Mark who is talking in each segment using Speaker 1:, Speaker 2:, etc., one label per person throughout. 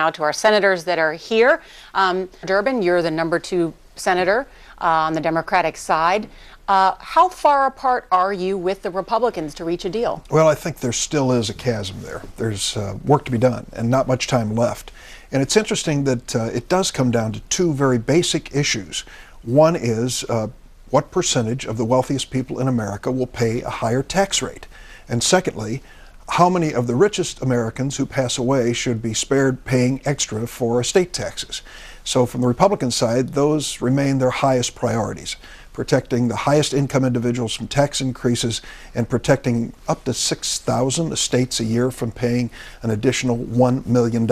Speaker 1: now to our senators that are here. Durbin, you're the #2 senator on the Democratic side. How far apart are you with the Republicans to reach a deal?
Speaker 2: Well, I think there still is a chasm there. There's work to be done and not much time left. And it's interesting that it does come down to two very basic issues. One is what percentage of the wealthiest people in America will pay a higher tax rate? And secondly, how many of the richest Americans who pass away should be spared paying extra for estate taxes? So from the Republican side, those remain their highest priorities. Protecting the highest income individuals from tax increases and protecting up to 6,000 estates a year from paying an additional $1 million.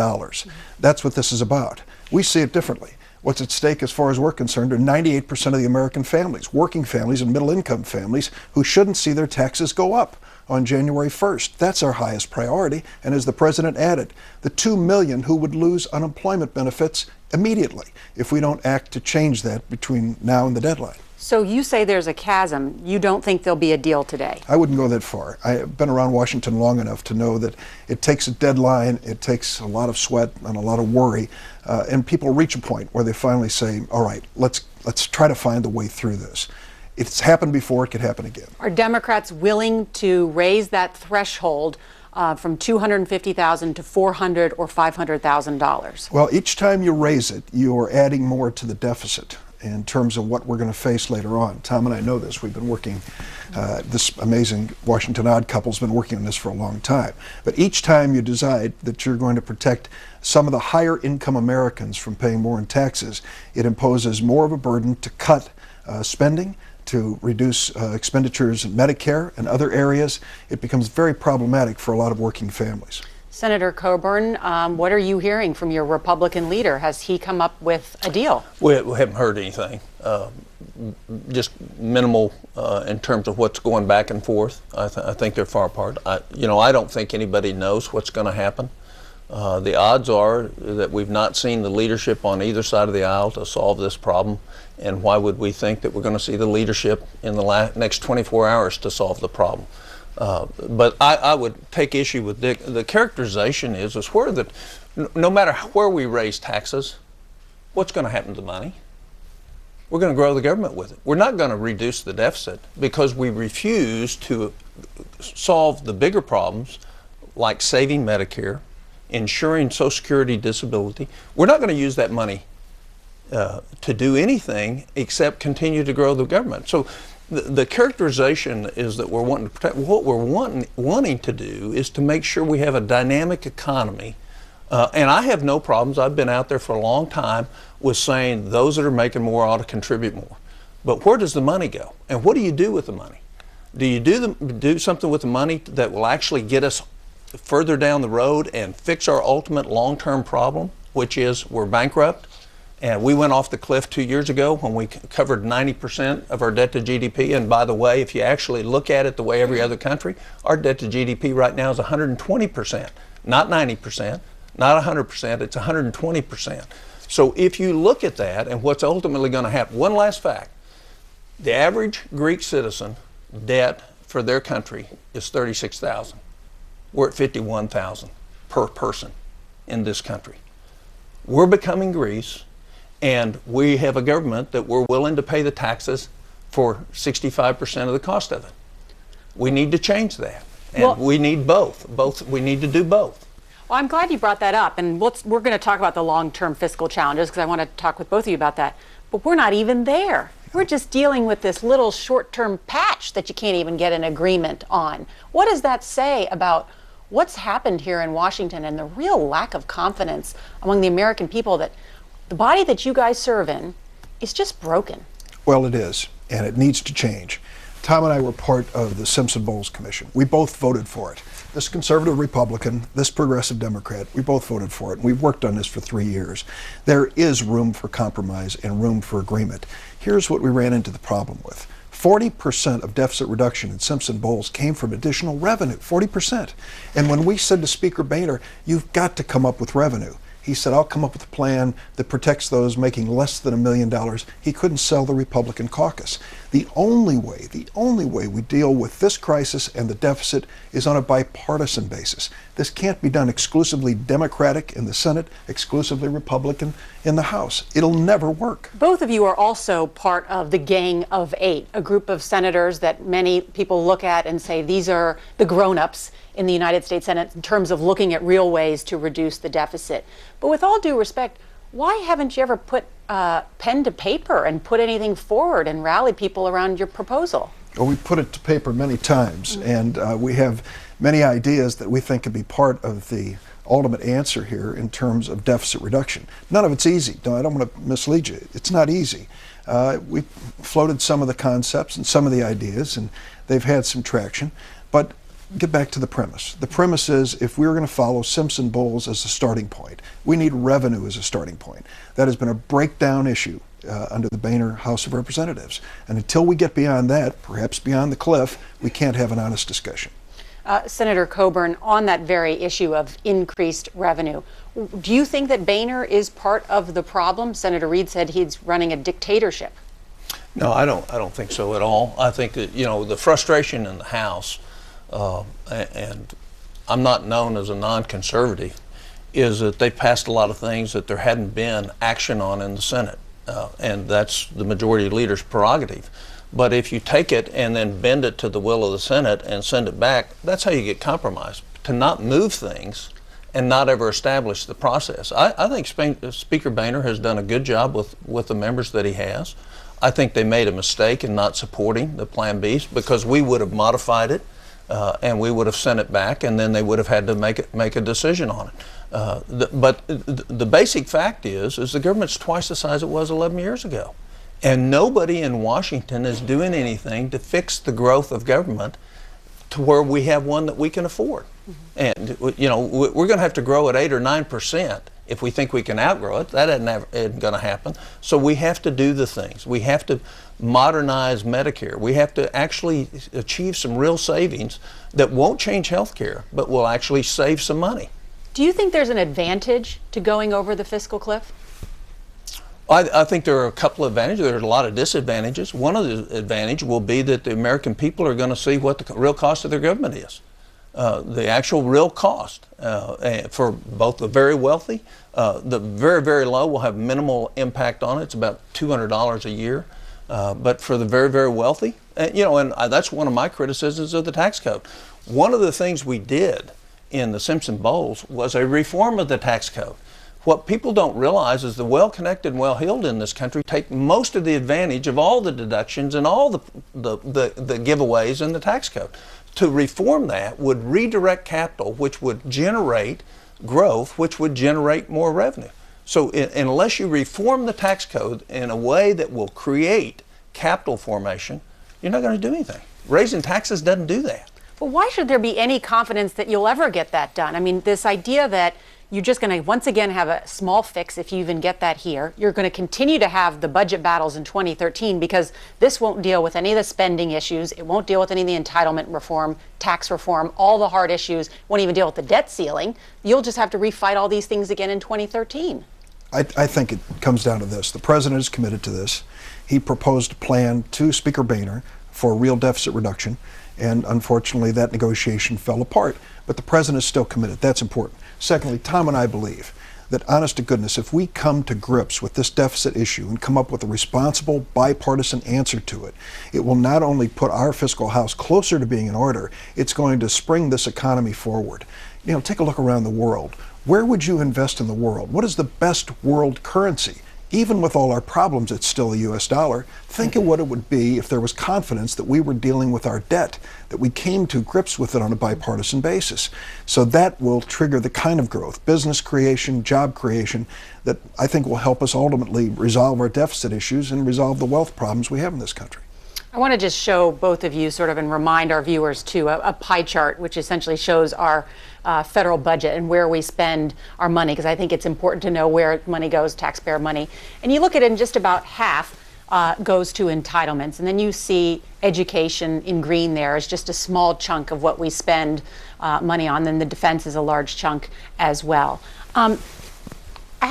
Speaker 2: That's what this is about. We see it differently. What's at stake as far as we're concerned are 98% of the American families, working families and middle income families, who shouldn't see their taxes go up on January 1st. That's our highest priority. And as the president added, the 2 million who would lose unemployment benefits immediately if we don't act to change that between now and the deadline.
Speaker 1: So you say there's a chasm. You don't think there'll be a deal today?
Speaker 2: I wouldn't go that far. I've been around Washington long enough to know that it takes a deadline, it takes a lot of sweat and a lot of worry, and people reach a point where they finally say, all right, let's try to find a way through this. It's happened before, it could happen again.
Speaker 1: Are Democrats willing to raise that threshold from $250,000 to $400,000 or $500,000?
Speaker 2: Well, each time you raise it, you are adding more to the deficit in terms of what we're going to face later on. Tom and I know this. We've been working, this amazing Washington Odd couple's been working on this for a long time. But each time you decide that you're going to protect some of the higher income Americans from paying more in taxes, it imposes more of a burden to cut spending, to reduce expenditures in Medicare and other areas. It becomes very problematic for a lot of working families.
Speaker 1: Senator Coburn, what are you hearing from your Republican leader? Has he come up with a deal?
Speaker 3: We haven't heard anything. Just minimal in terms of what's going back and forth. I think they're far apart. I don't think anybody knows what's going to happen. The odds are that we've not seen the leadership on either side of the aisle to solve this problem. And why would we think that we're going to see the leadership in the next 24 hours to solve the problem? But I would take issue with Dick. The characterization is where no matter where we raise taxes, what's going to happen to the money? We're going to grow the government with it. We're not going to reduce the deficit because we refuse to solve the bigger problems like saving Medicare, ensuring Social Security disability. We're not going to use that money to do anything except continue to grow the government. So the characterization is that we're wanting to protect. What we're wanting to do is to make sure we have a dynamic economy. And I have no problems. I've been out there for a long time with saying those that are making more ought to contribute more. But where does the money go? And what do you do with the money? Do you do something with the money that will actually get us further down the road and fix our ultimate long-term problem, which is we're bankrupt? And we went off the cliff 2 years ago when we covered 90% of our debt to GDP. And by the way, if you actually look at it the way every other country, our debt to GDP right now is 120%, not 90%, not 100%, it's 120%. So if you look at that and what's ultimately going to happen, one last fact, the average Greek citizen debt for their country is $36,000. We're at $51,000 per person in this country. We're becoming Greece. And we have a government that we're willing to pay the taxes for 65% of the cost of it. We need to change that. And we need both. We need to do both.
Speaker 1: Well, I'm glad you brought that up. And we're going to talk about the long-term fiscal challenges because I want to talk with both of you about that. But we're not even there. We're just dealing with this little short-term patch that you can't even get an agreement on. What does that say about what's happened here in Washington and the real lack of confidence among the American people that the body that you guys serve in is just broken?
Speaker 2: Well, it is, and it needs to change. Tom and I were part of the Simpson-Bowles Commission. We both voted for it. This conservative Republican, this progressive Democrat, we both voted for it, and we've worked on this for 3 years. There is room for compromise and room for agreement. Here's what we ran into the problem with. 40% of deficit reduction in Simpson-Bowles came from additional revenue, 40%. And when we said to Speaker Boehner, you've got to come up with revenue, He said, I'll come up with a plan that protects those making less than $1 million. He couldn't sell the Republican caucus. The only way we deal with this crisis and the deficit is on a bipartisan basis. This can't be done exclusively Democratic in the Senate, exclusively Republican in the House. It'll never work.
Speaker 1: Both of you are also part of the Gang of Eight, a group of senators that many people look at and say these are the grown-ups in the United States Senate in terms of looking at real ways to reduce the deficit. But with all due respect, why haven't you ever put pen to paper and put anything forward and rallied people around your proposal?
Speaker 2: Well, we put it to paper many times, and we have many ideas that we think could be part of the ultimate answer here in terms of deficit reduction. None of it's easy. No, I don't want to mislead you. It's not easy. We floated some of the concepts and some of the ideas, and they've had some traction. But get back to the premise. The premise is if we're going to follow Simpson-Bowles as a starting point, we need revenue as a starting point. That has been a breakdown issue under the Boehner House of Representatives. And until we get beyond that, perhaps beyond the cliff, we can't have an honest discussion.
Speaker 1: Senator Coburn, on that very issue of increased revenue, do you think that Boehner is part of the problem? Senator Reid said he's running a dictatorship.
Speaker 3: No, I don't think so at all. I think that, the frustration in the House, and I'm not known as a non-conservative, is that they passed a lot of things that there hadn't been action on in the Senate. And that's the majority leader's prerogative. But if you take it and then bend it to the will of the Senate and send it back, that's how you get compromise. To not move things and not ever establish the process. I think Speaker Boehner has done a good job with the members that he has. I think they made a mistake in not supporting the Plan B because we would have modified it and we would have sent it back, and then they would have had to make a decision on it. But the basic fact is the government's twice the size it was 11 years ago. And nobody in Washington is doing anything to fix the growth of government to where we have one that we can afford. And, we're going to have to grow at 8 or 9% if we think we can outgrow it. That isn't going to happen. So we have to do the things. We have to modernize Medicare. We have to actually achieve some real savings that won't change health care, but will actually save some money.
Speaker 1: Do you think there's an advantage to going over the fiscal cliff?
Speaker 3: I think there are a couple of advantages. There's a lot of disadvantages. One of the advantages will be that the American people are going to see what the real cost of their government is. The actual real cost for both the very wealthy, the very, very low will have minimal impact on it. It's about $200 a year. But for the very, very wealthy, and that's one of my criticisms of the tax code. One of the things we did in the Simpson-Bowles was a reform of the tax code. What people don't realize is the well-connected and well-heeled in this country take most of the advantage of all the deductions and all the giveaways in the tax code. To reform that would redirect capital, which would generate growth, which would generate more revenue. So unless you reform the tax code in a way that will create capital formation, you're not going to do anything. Raising taxes doesn't do that.
Speaker 1: Well, why should there be any confidence that you'll ever get that done? I mean, this idea that you're just going to once again have a small fix if you even get that here. You're going to continue to have the budget battles in 2013 because this won't deal with any of the spending issues. It won't deal with any of the entitlement reform, tax reform, all the hard issues. Won't even deal with the debt ceiling. You'll just have to refight all these things again in 2013.
Speaker 2: I think it comes down to this. The president is committed to this. He proposed a plan to Speaker Boehner for real deficit reduction, and unfortunately that negotiation fell apart. But the president is still committed. That's important. Secondly, Tom and I believe that, honest to goodness, if we come to grips with this deficit issue and come up with a responsible bipartisan answer to it, it will not only put our fiscal house closer to being in order, it's going to spring this economy forward. Take a look around the world. Where would you invest in the world? What is the best world currency? Even with all our problems, it's still the U.S. dollar. Think of what it would be if there was confidence that we were dealing with our debt, that we came to grips with it on a bipartisan basis. So that will trigger the kind of growth, business creation, job creation, that I think will help us ultimately resolve our deficit issues and resolve the wealth problems we have in this country.
Speaker 1: I want to just show both of you and remind our viewers too a pie chart which essentially shows our federal budget and where we spend our money, because I think it's important to know where money goes, taxpayer money. And you look at it and just about half goes to entitlements. And then you see education in green there is just a small chunk of what we spend money on. Then the defense is a large chunk as well.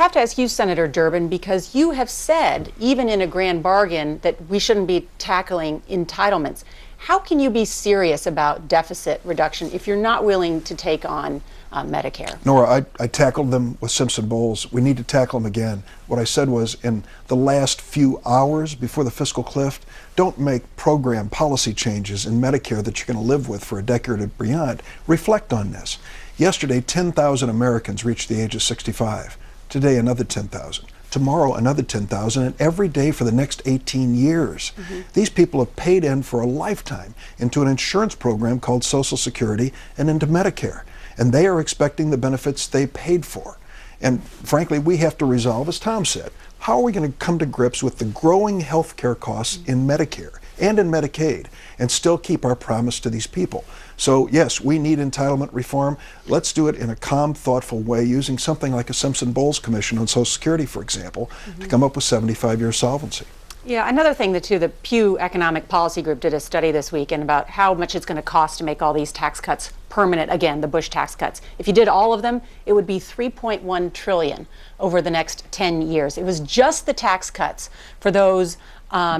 Speaker 1: have to ask you, Senator Durbin, because you have said, even in a grand bargain, that we shouldn't be tackling entitlements. How can you be serious about deficit reduction if you're not willing to take on Medicare?
Speaker 2: Nora, I tackled them with Simpson Bowles. We need to tackle them again. What I said was, in the last few hours before the fiscal cliff, don't make program policy changes in Medicare that you're going to live with for a decade or beyond. Reflect on this. Yesterday, 10,000 Americans reached the age of 65. Today, another 10,000. Tomorrow, another 10,000, and every day for the next 18 years. These people have paid in for a lifetime into an insurance program called Social Security and into Medicare. And they are expecting the benefits they paid for. And frankly, we have to resolve, as Tom said, how are we going to come to grips with the growing health care costs in Medicare and in Medicaid and still keep our promise to these people? So yes, we need entitlement reform. Let's do it in a calm, thoughtful way, using something like a Simpson-Bowles Commission on Social Security, for example, to come up with 75-year solvency.
Speaker 1: Yeah, another thing that too, the Pew Economic Policy Group did a study this weekend about how much it's going to cost to make all these tax cuts permanent. Again, the Bush tax cuts. If you did all of them, it would be $3.1 trillion over the next 10 years. It was just the tax cuts for those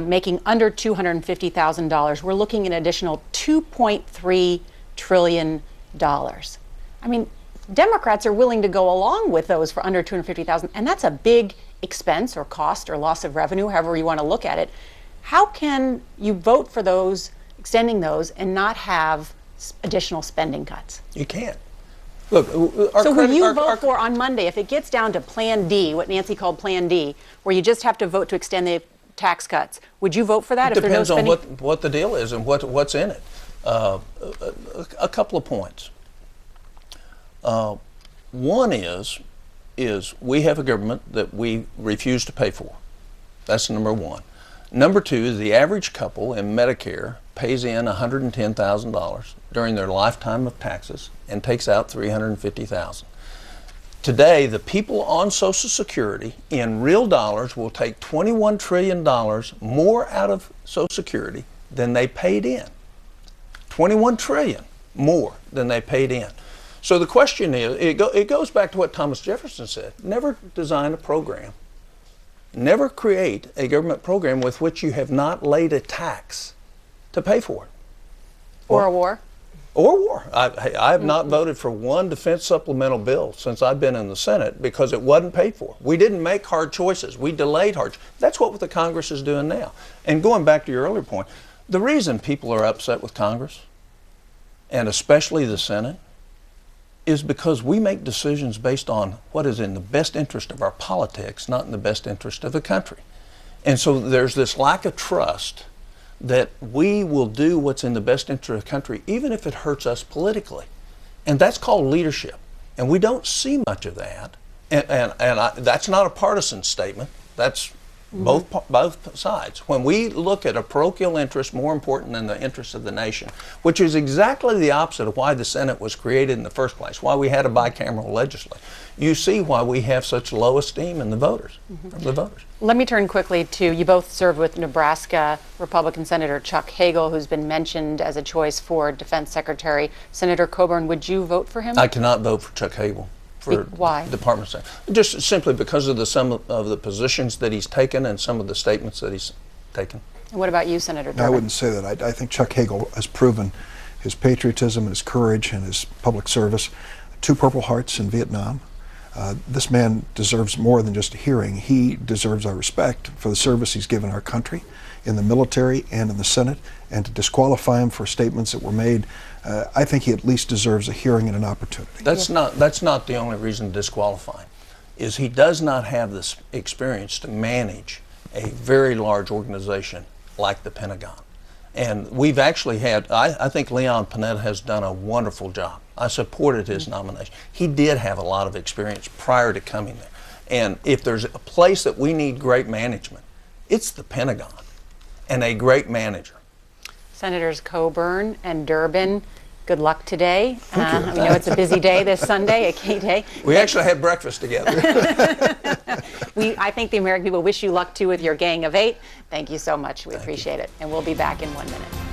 Speaker 1: making under $250,000. We're looking at an additional $2.3 trillion. I mean, Democrats are willing to go along with those for under $250,000, and that's a big expense or cost or loss of revenue, however you want to look at it. How can you vote for those, extending those, and not have additional spending cuts?
Speaker 3: You can't. Look,
Speaker 1: so will you vote for on Monday, if it gets down to Plan D, what Nancy called Plan D, where you just have to vote to extend the tax cuts, would you vote for that?
Speaker 3: It depends on what the deal is and what's in it. A couple of points. One is we have a government that we refuse to pay for. That's number one. Number two is the average couple in Medicare pays in $110,000 during their lifetime of taxes and takes out $350,000. Today, the people on Social Security in real dollars will take $21 trillion more out of Social Security than they paid in. 21 trillion more than they paid in. So the question is, it goes back to what Thomas Jefferson said: never design a program, never create a government program with which you have not laid a tax to pay for it.
Speaker 1: Or a war.
Speaker 3: Or war. I have not voted for one defense supplemental bill since I've been in the Senate because it wasn't paid for. We didn't make hard choices. We delayed hard choices. That's what the Congress is doing now. And going back to your earlier point, the reason people are upset with Congress, and especially the Senate, is because we make decisions based on what is in the best interest of our politics, not in the best interest of the country. And so there's this lack of trust that we will do what's in the best interest of the country, even if it hurts us politically. And that's called leadership. And we don't see much of that. And that's not a partisan statement. That's both sides. When we look at a parochial interest more important than the interest of the nation, which is exactly the opposite of why the Senate was created in the first place, why we had a bicameral legislature, you see why we have such low esteem in the voters, from the voters.
Speaker 1: Let me turn quickly to, you both served with Nebraska Republican Senator Chuck Hagel, who's been mentioned as a choice for Defense Secretary. Senator Coburn, would you vote for him?
Speaker 3: I cannot vote for Chuck Hagel.
Speaker 1: Why?
Speaker 3: Department of State. Just simply because of some of the positions that he's taken and some of the statements that he's taken.
Speaker 1: And what about you, Senator Durbin?
Speaker 2: I wouldn't say that. I think Chuck Hagel has proven his patriotism and his courage and his public service. 2 Purple Hearts in Vietnam. This man deserves more than just a hearing. He deserves our respect for the service he's given our country in the military and in the Senate, and to disqualify him for statements that were made, I think he at least deserves a hearing and an opportunity.
Speaker 3: That's not the only reason to disqualify him, is he does not have this experience to manage a very large organization like the Pentagon. And we've actually had, I think Leon Panetta has done a wonderful job. I supported his nomination. He did have a lot of experience prior to coming there. And if there's a place that we need great management, it's the Pentagon and a great manager.
Speaker 1: Senators Coburn and Durbin, good luck today. We know it's a busy day this Sunday, a key day.
Speaker 3: We actually had breakfast together.
Speaker 1: I think the American people wish you luck too with your gang of 8. Thank you so much. We appreciate it. And we'll be back in 1 minute.